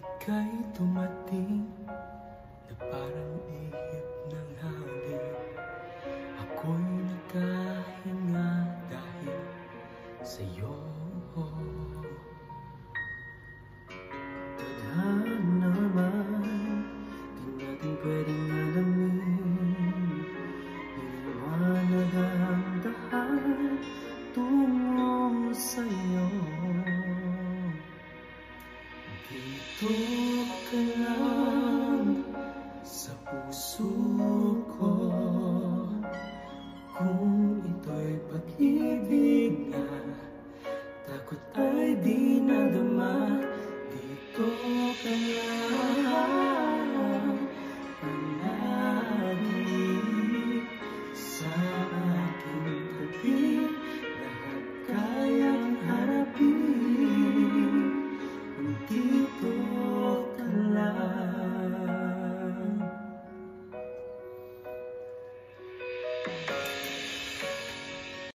Ika'y tumating na parang ihip ng hangin. Ako'y nagkahinga dahil sa'yo. Tadhana naman, di natin pwedeng alamin. Niliwanag ang daan tungo sa'yo. Dito ka lang sa puso ko. Kung ito'y pag-ibig na, takot ay di nadama. Dito ka lang.